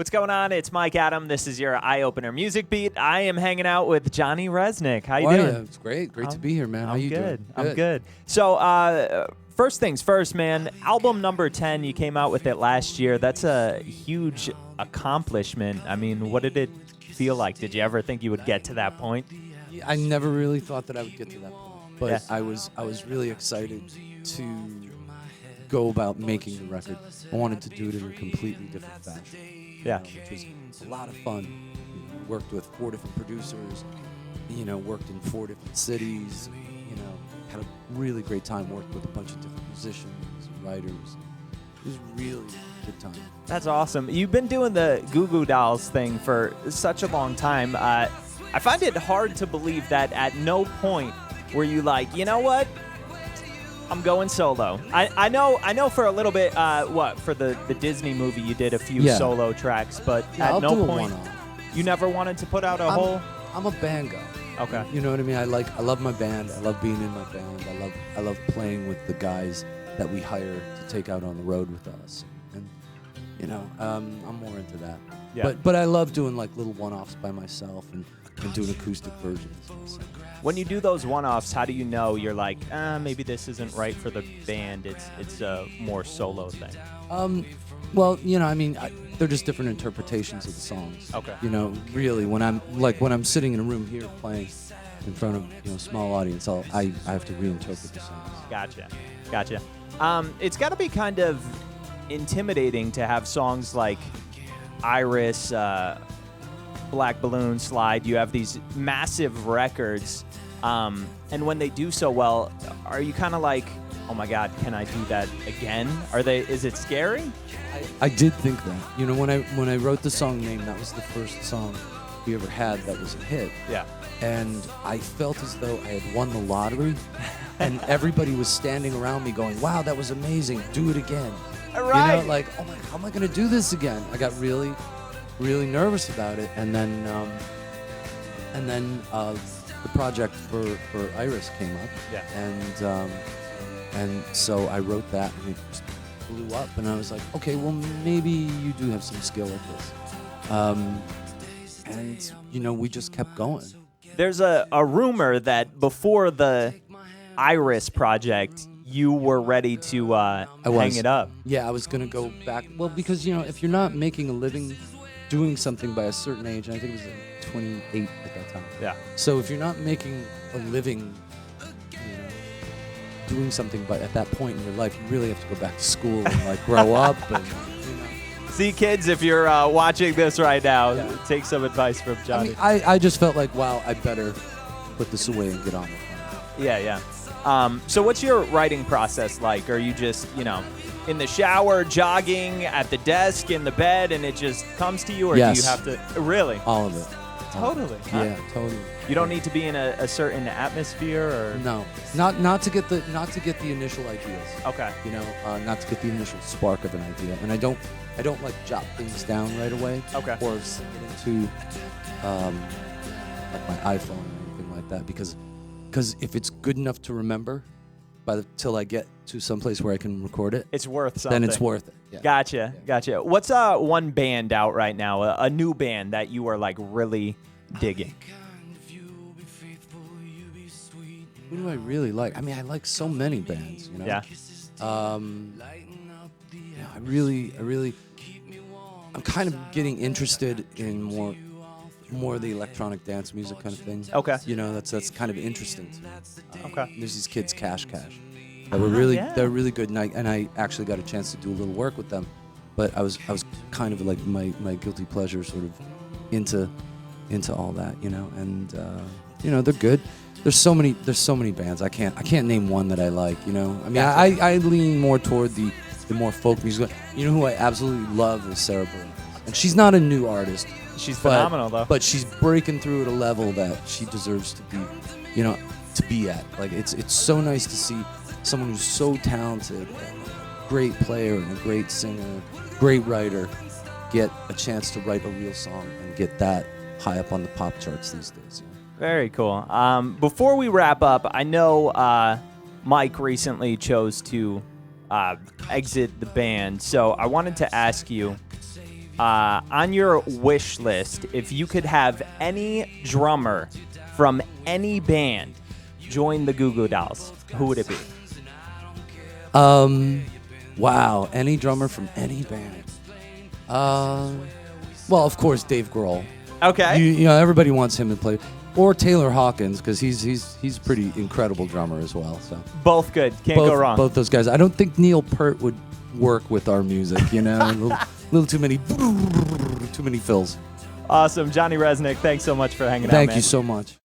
What's going on? It's Mike Adam. This is your Eye Opener Music Beat. I am hanging out with Johnny Rzeznik. How you doing? Yeah, it's great. Great to be here, man. How you doing? I'm good. So, first things first, man. Album number 10, you came out with it last year. That's a huge accomplishment. I mean, what did it feel like? Did you ever think you would get to that point? Yeah, I never really thought that I would get to that point, but yeah. I was really excited to go about making the record. I wanted to do it in a completely different fashion. Yeah, which was a lot of fun. Worked with 4 different producers. Worked in 4 different cities. Had a really great time. Worked with a bunch of different musicians and writers. It was really a good time. That's awesome. You've been doing the Goo Goo Dolls thing for such a long time. I find it hard to believe that at no point were you like, you know what? I'm going solo. I know for a little bit, for the Disney movie you did a few solo tracks, but at no point you never wanted to put out a whole. I'm a band guy. Okay. You know what I mean? I love my band. I love being in my band. I love playing with the guys that we hire to take out on the road with us. And I'm more into that. Yeah. But I love doing like little one-offs by myself and doing acoustic versions. When you do those one-offs, how do you know you're like, maybe this isn't right for the band? It's a more solo thing. Well, they're just different interpretations of the songs. Okay. Really, when I'm sitting in a room here playing in front of a small audience, I have to reinterpret the songs. Gotcha. It's got to be kind of intimidating to have songs like Iris, Black Balloon, Slide. You have these massive records, and when they do so well, are you kind of like, oh my God, can I do that again? Is it scary? I did think that. When I wrote the song Name, that was the first song we ever had that was a hit. Yeah. And I felt as though I had won the lottery, and everybody was standing around me going, wow, that was amazing, do it again. Right. Oh my, how am I going to do this again? I got really, really nervous about it, and then the project for Iris came up. Yeah. And so I wrote that, and it just blew up, and I was like, okay, well, maybe you do have some skill at this. And we just kept going. There's a rumor that before the Iris project, you were ready to hang it up. Yeah, I was going to go back. Well, because, if you're not making a living doing something by a certain age, and I think it was 28 at that time. Yeah. So if you're not making a living doing something at that point in your life, you really have to go back to school and grow up. And, See, kids, if you're watching this right now, take some advice from Johnny. I just felt like, wow, I better put this away and get on with it. Yeah. So what's your writing process like? Are you just, in the shower, jogging, at the desk, in the bed, and it just comes to you? Or do you have to... Really? All of it. Totally. Huh? Yeah, totally. You don't need to be in a certain atmosphere, or... No. Not to get the initial ideas. Okay. Not to get the initial spark of an idea. And I don't jot things down right away. Okay. Or send it into my iPhone or anything like that, because if it's good enough to remember till I get to someplace where I can record it, it's worth something. Then it's worth it. Yeah. Gotcha. What's one band out right now, a new band that you are really digging? Who do I really like? I mean, I like so many bands, Yeah. I'm kind of getting interested in more of the electronic dance music kind of thing. Okay. That's kind of interesting to me. Okay. There's these kids, Cash. They're really good, and I actually got a chance to do a little work with them. But I was kind of like my guilty pleasure, sort of into all that, and they're good. There's so many bands. I can't name one that I like. I mean, Gotcha. I lean more toward the more folk music. Who I absolutely love is Sara Bareilles, and she's not a new artist. She's phenomenal, though. But she's breaking through at a level that she deserves to be, to be at. It's so nice to see someone who's so talented, a great player and a great singer, great writer, get a chance to write a real song and get that high up on the pop charts these days. Very cool. Before we wrap up, I know Mike recently chose to exit the band, so I wanted to ask you, on your wish list, if you could have any drummer from any band join the Goo Goo Dolls, who would it be? Wow, any drummer from any band. Well, of course, Dave Grohl. Okay. You know, everybody wants him to play. Or Taylor Hawkins, because he's a pretty incredible drummer as well. So both good. Can't go wrong. Both those guys. I don't think Neil Peart would work with our music. You know, a little too many fills. Awesome, Johnny Rzeznik. Thanks so much for hanging out. Thank you so much.